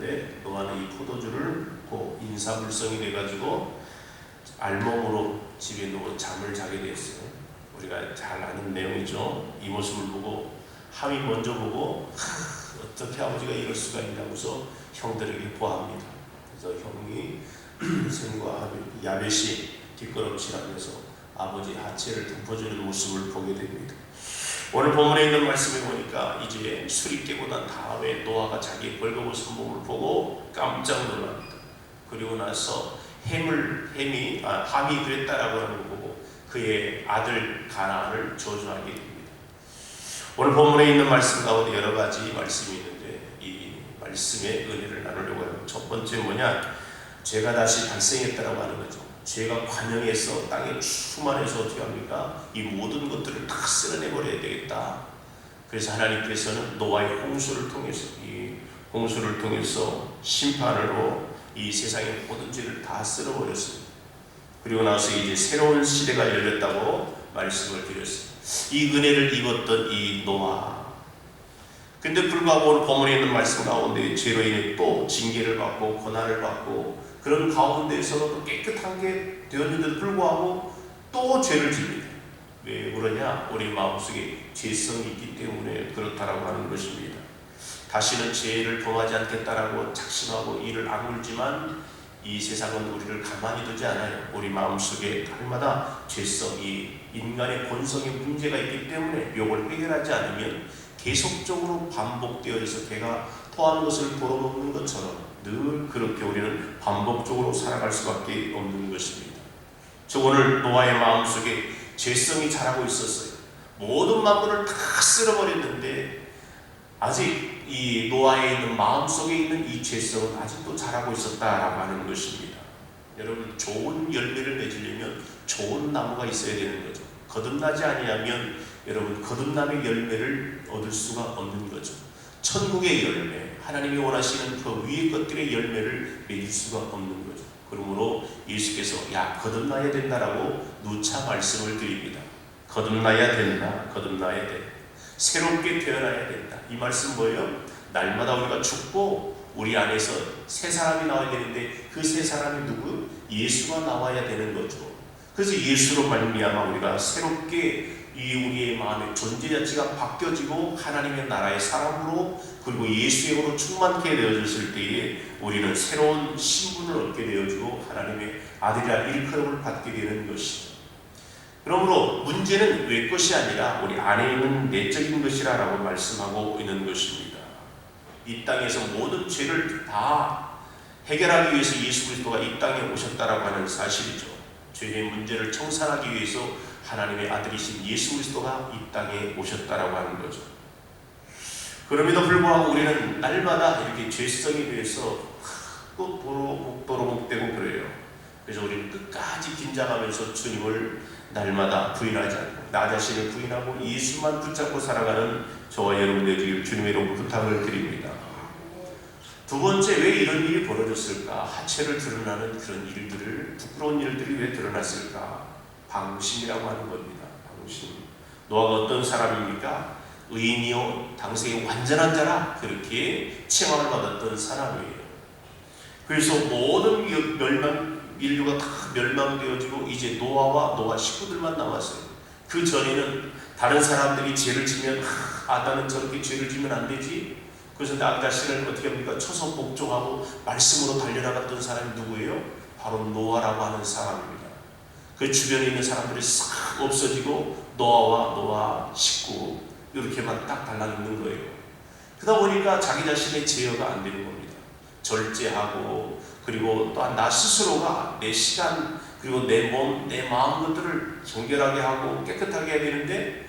하는데 노아는 이 포도주를 고 인사불성이 돼가지고 알몸으로 집에 누워 잠을 자게 됐어요. 우리가 잘 아는 내용이죠. 이 모습을 보고 함이 먼저 보고 어떻게 아버지가 이럴 수가 있냐고서 형들에게 보합니다. 그래서 형이 셈과 야벳이 뒷걸음질하면서 아버지 하체를 덮어주는 모습을 보게 됩니다. 오늘 본문에 있는 말씀을 보니까 이제 술이 깨고 난 다음에 노아가 자기의 벌거벗은 몸을 보고 깜짝 놀랍니다. 그리고 나서 함이 그랬다라고 하는 걸 보고 그의 아들 가나안을 저주하게 됩니다. 오늘 본문에 있는 말씀 가운데 여러 가지 말씀이 있는데 이 말씀의 은혜를 나누려고 해요. 첫 번째 뭐냐? 죄가 다시 발생했다라고 하는 거죠. 죄가 관영해서 땅에 충만해서 어떻게 합니까? 이 모든 것들을 다 쓸어내버려야 되겠다. 그래서 하나님께서는 노아의 홍수를 통해서 심판으로 이 세상의 모든 죄를 다 쓸어버렸습니다. 그리고 나서 이제 새로운 시대가 열렸다고 말씀을 드렸습니다. 이 은혜를 입었던 이 노아. 근데 불구하고 오늘 본문에 있는 말씀 가운데 죄로 인해 또 징계를 받고 고난을 받고 그런 가운데에서도 깨끗한 게 되었는데도 불구하고 또 죄를 집니다. 왜 그러냐? 우리 마음속에 죄성이 있기 때문에 그렇다라고 하는 것입니다. 다시는 죄를 범하지 않겠다라고 작심하고 이를 악물지만 이 세상은 우리를 가만히 두지 않아요. 우리 마음속에 날마다 죄성이 인간의 본성에 문제가 있기 때문에 이걸 해결하지 않으면 계속적으로 반복되어서 배가 토하는 것을 벌어먹는 것처럼 늘 그렇게 우리는 반복적으로 살아갈 수밖에 없는 것입니다. 저 오늘 노아의 마음속에 죄성이 자라고 있었어요. 모든 만물을 다 쓸어버렸는데 아직 이 노아에 있는 마음속에 있는 이 죄성은 아직도 자라고 있었다라고 하는 것입니다. 여러분, 좋은 열매를 맺으려면 좋은 나무가 있어야 되는 거죠. 거듭나지 아니하면 여러분 거듭남의 열매를 얻을 수가 없는 거죠. 천국의 열매, 하나님이 원하시는 그 위의 것들의 열매를 맺을 수가 없는 거죠. 그러므로 예수께서 거듭나야 된다라고 누차 말씀을 드립니다. 거듭나야 된다. 거듭나야 돼. 새롭게 태어나야 된다. 이 말씀 뭐예요? 날마다 우리가 죽고 우리 안에서 새 사람이 나와야 되는데 그 새 사람이 누구? 예수가 나와야 되는 거죠. 그래서 예수로 말미암아 우리가 새롭게 이 우리의 마음의 존재 자체가 바뀌어지고 하나님의 나라의 사람으로 그리고 예수의 영으로 충만케 되어졌을 때에 우리는 새로운 신분을 얻게 되어지고 하나님의 아들이라 일컬음을 받게 되는 것이죠. 그러므로 문제는 외 것이 아니라 우리 안에 있는 내적인 것이라고 말씀하고 있는 것입니다. 이 땅에서 모든 죄를 다 해결하기 위해서 예수 그리스도가 이 땅에 오셨다라고 하는 사실이죠. 죄의 문제를 청산하기 위해서 하나님의 아들이신 예수 그리스도가 이 땅에 오셨다라고 하는 거죠. 그럼에도 불구하고 우리는 날마다 이렇게 죄성에 대해서 또 도로묵되고 그래요. 그래서 우리는 끝까지 긴장하면서 주님을 날마다 부인하지 않고 나 자신을 부인하고 예수만 붙잡고 살아가는 저와 여러분의 되길 주님의 이름으로 부탁을 드립니다. 두 번째, 왜 이런 일이 벌어졌을까? 하체를 드러나는 그런 일들을, 부끄러운 일들이 왜 드러났을까? 방심이라고 하는 겁니다. 방심. 노아가 어떤 사람입니까? 의인이요 당생의 완전한 자라 그렇게 칭함을 받았던 사람이에요. 그래서 모든 인류가 다 멸망되어지고 이제 노아와 노아 식구들만 남았어요. 그 전에는 다른 사람들이 죄를 지면 아담은 저렇게 죄를 지면 안 되지. 그래서 나 자신을 어떻게 합니까? 쳐서 복종하고 말씀으로 달려나갔던 사람이 누구예요? 바로 노아라고 하는 사람입니다. 그 주변에 있는 사람들이 싹 없어지고 노아와 노아 식구 이렇게만 딱 달라붙는 거예요. 그러다 보니까 자기 자신의 제어가 안 되는 겁니다. 절제하고 그리고 또한 나 스스로가 내 시간 그리고 내 몸, 내 마음 것들을 정결하게 하고 깨끗하게 해야 되는데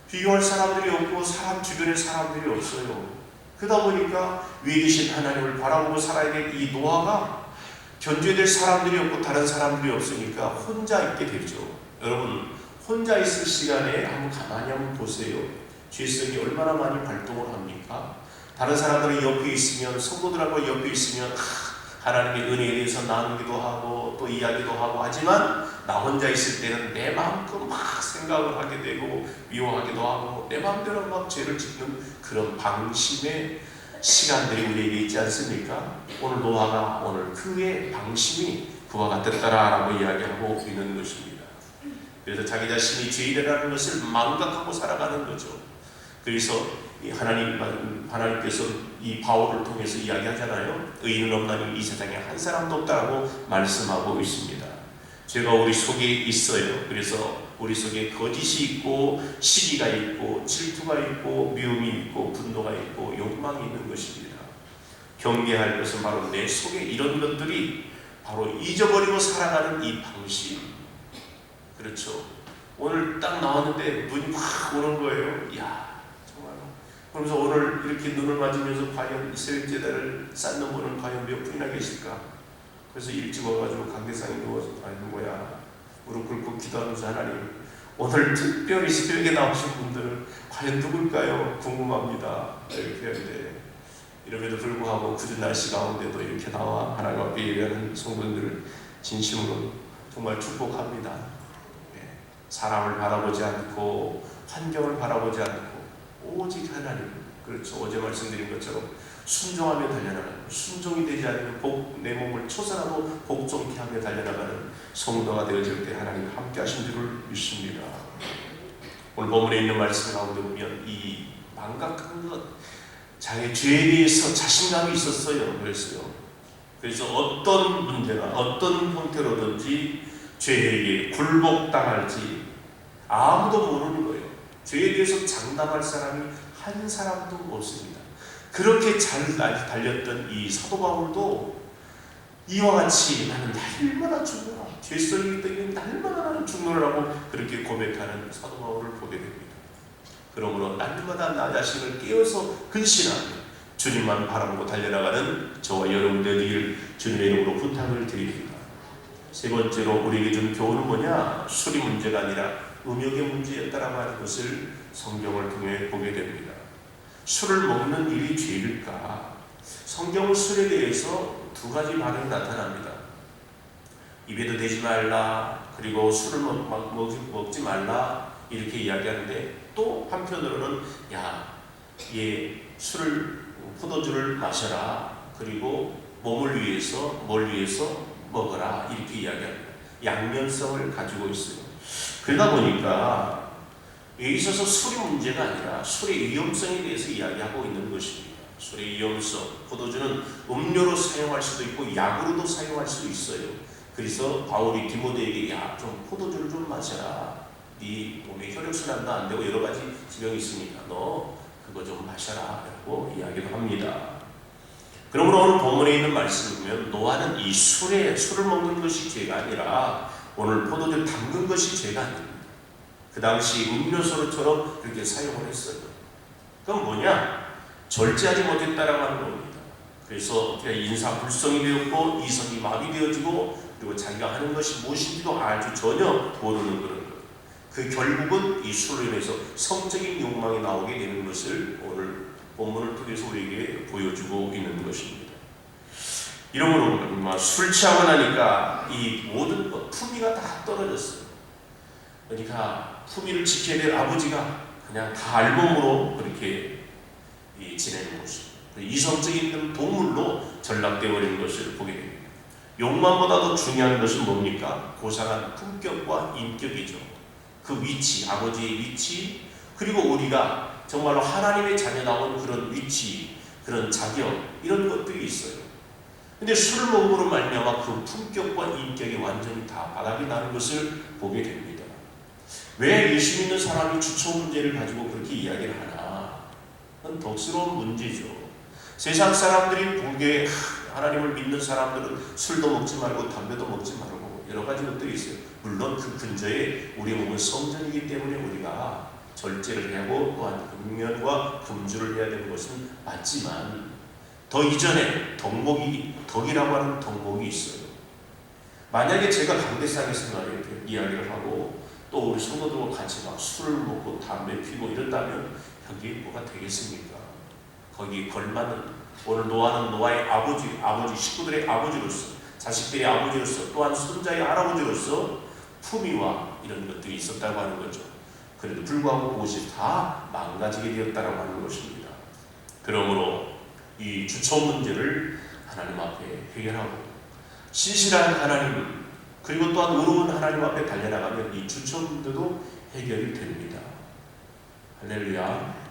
비교할 사람들이 없고 주변에 사람들이 없어요. 그러다 보니까 위에 계신 하나님을 바라보고 살아야 될 이 노아가 견제될 사람들이 없고 다른 사람들이 없으니까 혼자 있게 되죠. 여러분, 혼자 있을 시간에 가만히 한번 보세요. 죄성이 얼마나 많이 발동을 합니까? 다른 사람들이 옆에 있으면, 성도들하고 옆에 있으면 하나님의 은혜에 대해서 나누기도 하고 또 이야기도 하고 하지만 나 혼자 있을 때는 내 마음껏 막 생각을 하게 되고 미워하기도 하고 내 마음대로 막 죄를 짓는 그런 방심의 시간들이 우리에게 있지 않습니까? 오늘 노아가 오늘 그의 방심이 그와 같았다라고 이야기하고 있는 것입니다. 그래서 자기 자신이 죄인이라는 것을 망각하고 살아가는 거죠. 그래서 하나님께서 이 바울을 통해서 이야기하잖아요. 의인은 없나니 이 세상에 한 사람도 없다라고 말씀하고 있습니다. 죄가 우리 속에 있어요. 그래서 우리 속에 거짓이 있고 시기가 있고 질투가 있고 미움이 있고 분노가 있고 욕망이 있는 것입니다. 경계할 것은 바로 내 속에 이런 것들이 바로 잊어버리고 살아가는 이 방식. 그렇죠. 오늘 딱 나왔는데 눈이 확 오는 거예요. 이야, 정말. 그러면서 오늘 이렇게 눈을 맞으면서 과연 새벽제단을 쌓는 분은 과연 몇 분이나 계실까? 그래서 일찍 와가지고 강대상에 누워서 있는 거야. 무릎 꿇고 기도하면서 하나님, 오늘 특별히 새벽에 나오신 분들 과연 누굴까요? 궁금합니다. 이렇게 하는데 이럼에도 불구하고 굳은 날씨 가운데도 이렇게 나와 하나님 앞에 예배하는 성도들을 진심으로 정말 축복합니다. 사람을 바라보지 않고 환경을 바라보지 않고 오직 하나님, 그렇죠. 어제 말씀드린 것처럼 순종하며 달려나가는, 순종이 되지 않으면 내 몸을 초선하고 복종케 하며 달려나가는 성도가 되어질 때 하나님 함께 하신 줄을 믿습니다. 오늘 본문에 있는 말씀 가운데 보면 이 망각한 것, 자기의 죄에 대해서 자신감이 있었어요. 그래서 어떤 문제가 어떤 형태로든지 죄에게 굴복당할지 아무도 모르는 거예요. 죄에 대해서 장담할 사람이 한 사람도 없습니다. 그렇게 잘 달렸던 이 사도 바울도 이와 같이 나는 날마다 죽노라, 죄성이 있더니 날마다 나는 죽노라라고 그렇게 고백하는 사도 바울을 보게 됩니다. 그러므로 날마다 나 자신을 깨어서 근신하며 주님만 바라보고 달려나가는 저와 여러분들 되기를 주님의 이름으로 부탁을 드립니다. 세 번째로 우리에게 준 교훈은 뭐냐? 술이 문제가 아니라 음욕의 문제였다라고 하는 것을 성경을 통해 보게 됩니다. 술을 먹는 일이 죄일까? 성경은 술에 대해서 두 가지 반응이 나타납니다. 입에도 대지 말라, 그리고 술을 먹지 말라 이렇게 이야기하는데, 또 한편으로는 포도주를 마셔라, 그리고 몸을 위해서 뭘 위해서 먹어라 이렇게 이야기합니다. 양면성을 가지고 있어요. 그러다 보니까 여기 있어서 술이 문제가 아니라 술의 위험성에 대해서 이야기하고 있는 것입니다. 술의 위험성, 포도주는 음료로 사용할 수도 있고 약으로도 사용할 수 있어요. 그래서 바울이 디모데에게 좀 포도주를 좀 마셔라, 네 몸에 혈액순환도 안 되고 여러 가지 질병이 있으니까 너 그거 좀 마셔라 라고 이야기를 합니다. 그러므로 오늘 본문에 있는 말씀을 보면 노아는 이 술을 먹는 것이 죄가 아니라 오늘 포도주를 담근 것이 죄가 아닙니다. 그 당시 음료수로처럼 그렇게 사용을 했어요. 그럼 뭐냐? 절제하지 못했다라고 하는 겁니다. 그래서 인사불성이 되었고 이성이 마비되어지고, 그리고 자기가 하는 것이 무엇인지도 알지 전혀 모르는 그런 것. 그 결국은 이 술로 인해서 성적인 욕망이 나오게 되는 것을 오늘 본문을 통해서 우리에게 보여주고 있는 것입니다. 이러므로 술 취하고 나니까 이 모든 것, 품위가 다 떨어졌어요. 그러니까 품위를 지켜야 될 아버지가 그냥 다 알몸으로 그렇게 지내는 모습, 이성적인 동물로 전락되어 버리는 것을 보게 됩니다. 욕망보다도 중요한 것은 뭡니까? 고상한 품격과 인격이죠. 그 위치, 아버지의 위치, 그리고 우리가 정말로 하나님의 자녀다운 그런 위치, 그런 자격, 이런 것들이 있어요. 근데 술을 먹음으로 말미암아 그 품격과 인격이 완전히 다 바닥이 나는 것을 보게 됩니다. 왜 예수 믿는 사람이 주초 문제를 가지고 그렇게 이야기를 하나? 그건 덕스러운 문제죠. 세상 사람들이 보기에 하나님을 믿는 사람들은 술도 먹지 말고 담배도 먹지 말고 여러 가지 것들이 있어요. 물론 그 근저에 우리 몸은 성전이기 때문에 우리가 절제를 하고 또한 금면과 금주를 해야 되는 것은 맞지만, 더 이전에 덕이라고 하는 덕목이 있어요. 만약에 제가 강대상에서 이렇게 이야기를 하고 또 우리 성도들과 같이 막 술을 먹고 담배 피고 이런다면 여기 뭐가 되겠습니까? 거기 걸맞는, 오늘 노아는 노아의 아버지 식구들의 아버지로서, 자식들의 아버지로서, 또한 손자의 할아버지로서 품위와 이런 것들이 있었다고 하는 거죠. 그래도 불구하고 그것이 다 망가지게 되었다고 하는 것입니다. 그러므로 이 주처 문제를 하나님 앞에 해결하고 신실한 하나님 그리고 또한 의로운 하나님 앞에 달려나가면 이 주처 문제도 해결이 됩니다. 할렐루야.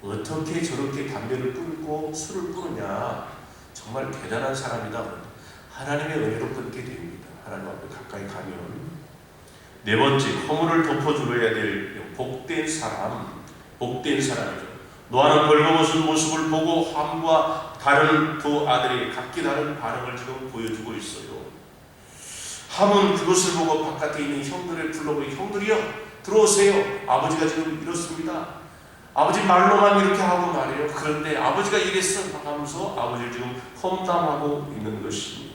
어떻게 저렇게 담배를 끊고 술을 끊느냐, 정말 대단한 사람이다. 하나님의 은혜로 끊게 됩니다. 하나님 앞에 가까이 가면. 네 번째, 허물을 덮어주어야 될 복된 사람, 복된 사람이죠. 노아는 벌거벗은 모습을 보고 함과 다른 두 아들이 각기 다른 반응을 지금 보여주고 있어요. 함은 그것을 보고 바깥에 있는 형들을 불러보니, 형들이여 들어오세요. 아버지가 지금 이렇습니다. 아버지 말로만 이렇게 하고 말해요. 그런데 아버지가 이랬어 하면서 아버지를 지금 험담하고 있는 것입니다.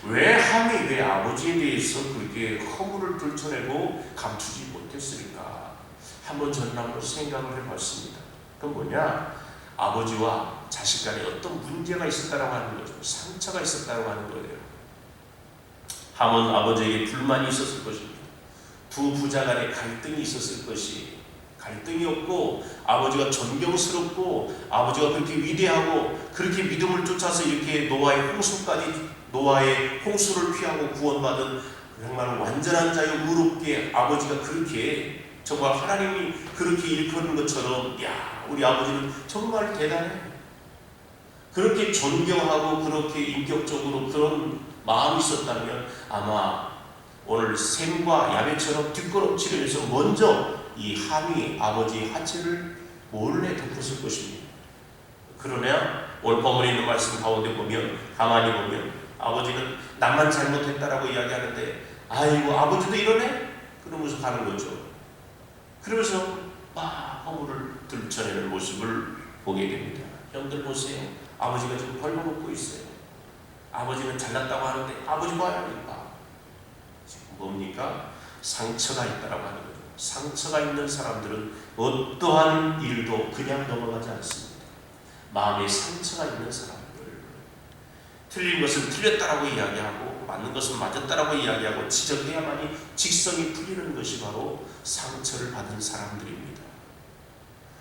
왜 함이 왜 아버지에 대해서 그렇게 허물을 들춰내고 감추지 못했을까? 한번 저는 한번 생각을 해봤습니다. 그건 뭐냐? 아버지와 자식 간에 어떤 문제가 있었다고 하는 거죠. 상처가 있었다고 하는 거예요. 함은 아버지에게 불만이 있었을 것입니다. 두 부자 간에 갈등이 있었을 것이, 갈등이 없고 아버지가 존경스럽고 아버지가 그렇게 위대하고 그렇게 믿음을 쫓아서 이렇게 노아의 홍수를 피하고 구원받은 정말 완전한 자유 의롭게 아버지가 그렇게 정말 하나님이 그렇게 일컫는 것처럼, 야, 우리 아버지는 정말 대단해. 그렇게 존경하고 그렇게 인격적으로 그런 마음이 있었다면 아마 오늘 셈과 야벳처럼 뒷걸음치면서 먼저 이 함이 아버지의 하체를 몰래 덮었을 것입니다. 그러나 오늘 본문에 있는 말씀 가운데 보면, 가만히 보면 아버지는 나만 잘못했다라고 이야기하는데, 아이고 아버지도 이러네? 그러면서 가는 거죠. 그러면서 막 허물을 들춰내는 모습을 보게 됩니다. 형들 보세요. 아버지가 지금 벌거벗고 있어요. 아버지는 잘났다고 하는데 아버지 봐야 하니까 지금 뭡니까? 상처가 있다라고 하는 거죠. 상처가 있는 사람들은 어떠한 일도 그냥 넘어가지 않습니다. 마음에 상처가 있는 사람들, 틀린 것은 틀렸다라고 이야기하고 맞는 것은 맞았다라고 이야기하고 지적해야만이 직성이 풀리는 것이 바로 상처를 받은 사람들입니다.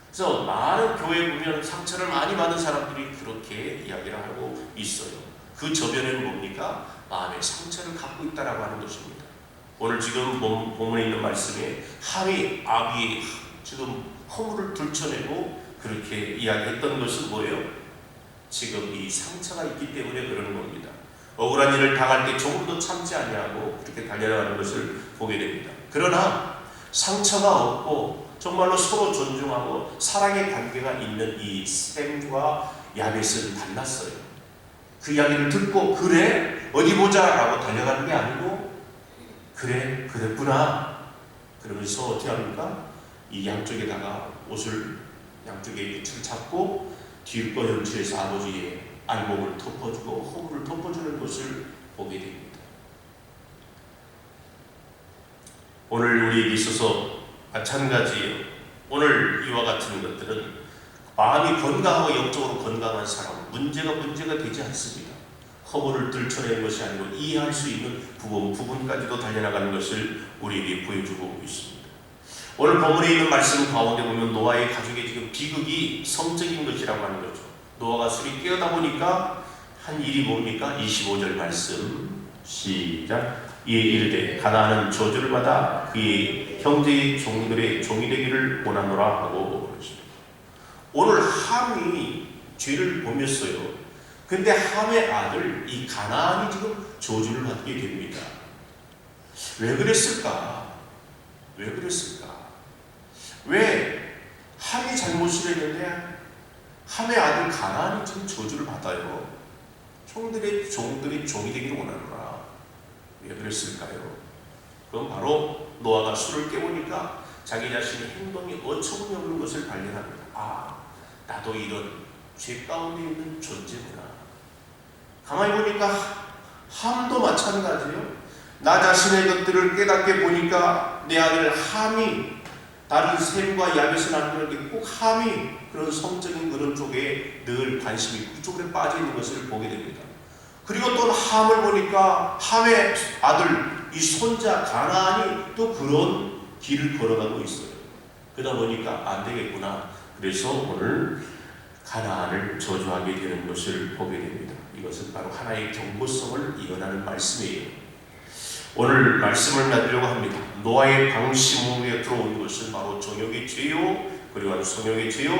그래서 많은 교회 보면 상처를 많이 받은 사람들이 그렇게 이야기를 하고 있어요. 그 저변에는 뭡니까? 마음의 상처를 갖고 있다라고 하는 것입니다. 오늘 지금 본문에 있는 말씀에 함이 아비의 지금 허물을 들춰내고 그렇게 이야기했던 것은 뭐예요? 지금 이 상처가 있기 때문에 그러는 겁니다. 억울한 일을 당할 때 조금도 참지 아니하고 그렇게 달려나가는 것을 보게 됩니다. 그러나 상처가 없고 정말로 서로 존중하고 사랑의 관계가 있는 이 셈과 야벳은 달랐어요. 그 이야기를 듣고 그래? 어디 보자 라고 달려가는 게 아니고, 그래? 그랬구나. 그러면서 어떻게 합니까? 이 양쪽에다가 옷을, 양쪽에 빛을 잡고 뒷거 연출해서 아버지의 알몸을 덮어주고 허물을 덮어주는 것을 보게 됩니다. 오늘 우리에게 있어서 마찬가지예요. 오늘 이와 같은 것들은 마음이 건강하고 영적으로 건강한 사람, 문제가 되지 않습니다. 허물을 들춰내는 것이 아니고 이해할 수 있는 부분까지도 달려나가는 것을 우리에게 보여주고 있습니다. 오늘 본문에 있는 말씀 가운데 보면 노아의 가족의 지금 비극이 성적인 것이라고 하는 거죠. 노아가 술이 깨어다 보니까 한 일이 뭡니까? 25절 말씀 시작. 이에 이르되 가나안은 저주를 받아 그의 형제의 종들의 종이 되기를 원하노라 하고 그러십니다. 오늘 함이 죄를 범했어요. 근데 함의 아들 이 가나안이 지금 저주를 받게 됩니다. 왜 그랬을까? 왜 그랬을까? 왜 함이 잘못을 했는데 함의 아들 가나안이 지금 저주를 받아요? 종들이 종이 되기를 원하노라. 왜 그랬을까요? 그건 바로 노아가 술을 깨보니까 자기 자신의 행동이 어처구니 없는 것을 발견합니다. 아, 나도 이런 죄 가운데 있는 존재구나. 가만히 보니까 함도 마찬가지예요. 나 자신의 것들을 깨닫게 보니까 내 아들 함이 다른 셈과 야벳을 안 그렇게 꼭 함이 그런 성적인 그런 쪽에 늘 관심이 그쪽에 빠져 있는 것을 보게 됩니다. 그리고 또 함을 보니까 함의 아들 이 손자 가나안이 또 그런 길을 걸어가고 있어요. 그러다 보니까 안 되겠구나. 그래서 오늘 가나안을 저주하게 되는 것을 보게 됩니다. 이것은 바로 하나의 경고성을 이어나는 말씀이에요. 오늘 말씀을 나누려고 합니다. 노아의 방심으로 들어온 것은 바로 정욕의 죄요, 그리고 성욕의 죄요,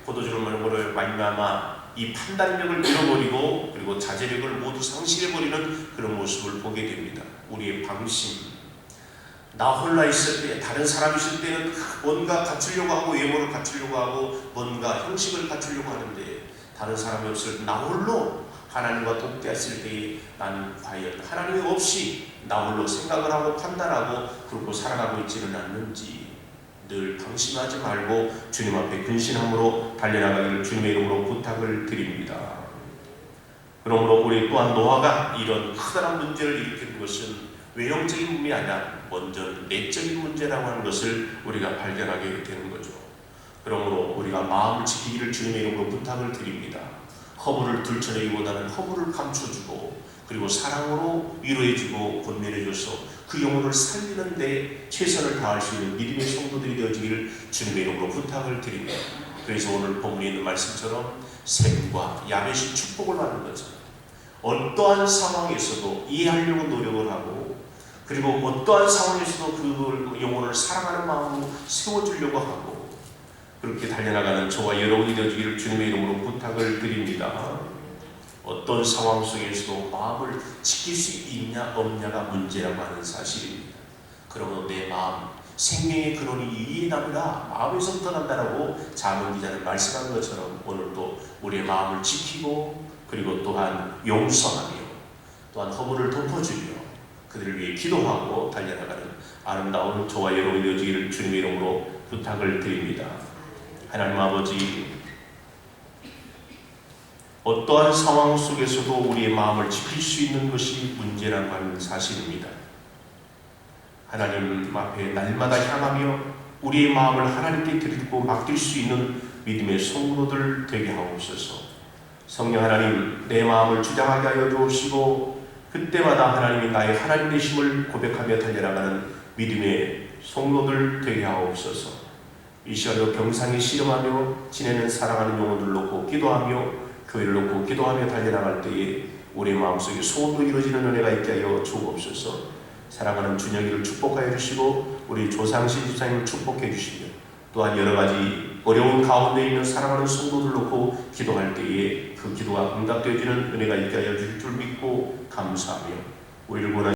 포도주를 먹는 것을 말미암아 이 판단력을 잃어버리고 그리고 자제력을 모두 상실해버리는 그런 모습을 보게 됩니다. 우리의 방심, 나 홀라 있을 때, 다른 사람이 있을 때는 뭔가 갖추려고 하고 외모를 갖추려고 하고 뭔가 형식을 갖추려고 하는데, 다른 사람이 없을 때 나 홀로 하나님과 독대했을 때에 나는 과연 하나님이 없이 나 홀로 생각을 하고 판단하고 그렇고 살아가고 있지는 않는지 늘 방심하지 말고 주님 앞에 근신함으로 달려나가기를 주님의 이름으로 부탁을 드립니다. 그러므로 우리 또한 노아가 이런 커다란 문제를 일으키는 것은 외형적인 문제가 아니라 먼저 내적인 문제라고 하는 것을 우리가 발견하게 되는 거죠. 그러므로 우리가 마음을 지키기를 주님의 이름으로 부탁을 드립니다. 허물을 들춰내기보다는 허물을 감춰주고 그리고 사랑으로 위로해주고 권면해줘서 그 영혼을 살리는 데 최선을 다할 수 있는 믿음의 성도들이 되어지기를 주님의 이름으로 부탁을 드립니다. 그래서 오늘 본문에 있는 말씀처럼 셈과 야벳이 축복을 받는 것처럼 어떠한 상황에서도 이해하려고 노력을 하고 그리고 어떠한 상황에서도 그 영혼을 사랑하는 마음으로 세워주려고 하고 그렇게 달려나가는 저와 여러분이 되어지기를 주님의 이름으로 부탁을 드립니다. 어떤 상황 속에서도 마음을 지킬 수 있냐 없냐가 문제라고 하는 사실입니다. 그러므로 내 마음, 생명의 근원이 이에 남이라 마음에서부터 난다라고 잠언 기자는 말씀한 것처럼 오늘도 우리의 마음을 지키고 그리고 또한 용서하며 또한 허물을 덮어주며 그들을 위해 기도하고 달려나가는 아름다운 저와 여러분이 되어지기를 주님의 이름으로 부탁을 드립니다. 하나님 아버지, 어떠한 상황 속에서도 우리의 마음을 지킬 수 있는 것이 문제라고 하는 사실입니다. 하나님 앞에 날마다 향하며 우리의 마음을 하나님께 드리고 맡길 수 있는 믿음의 성도들 되게 하옵소서. 성령 하나님, 내 마음을 주장하게 하여 주시고 그때마다 하나님이 나의 하나님 되심을 고백하며 달려나가는 믿음의 성도들 되게 하옵소서. 이 시간에도 병상에 씨름하며 지내는 사랑하는 영혼들 놓고 기도하며 교회를 놓고 기도하며 달려나갈 때에 우리 마음속에 소원도 이루어지는 은혜가 있게 하여 주옵소서. 사랑하는 준혁이를 축복하여 주시고 우리 조상신 집사님을 축복해 주시며 또한 여러 가지 어려운 가운데 있는 사랑하는 성도들 놓고 기도할 때에 그 기도가 응답되어지는 은혜가 있게 하여 주실 줄 믿고 감사하며 우리를 원하는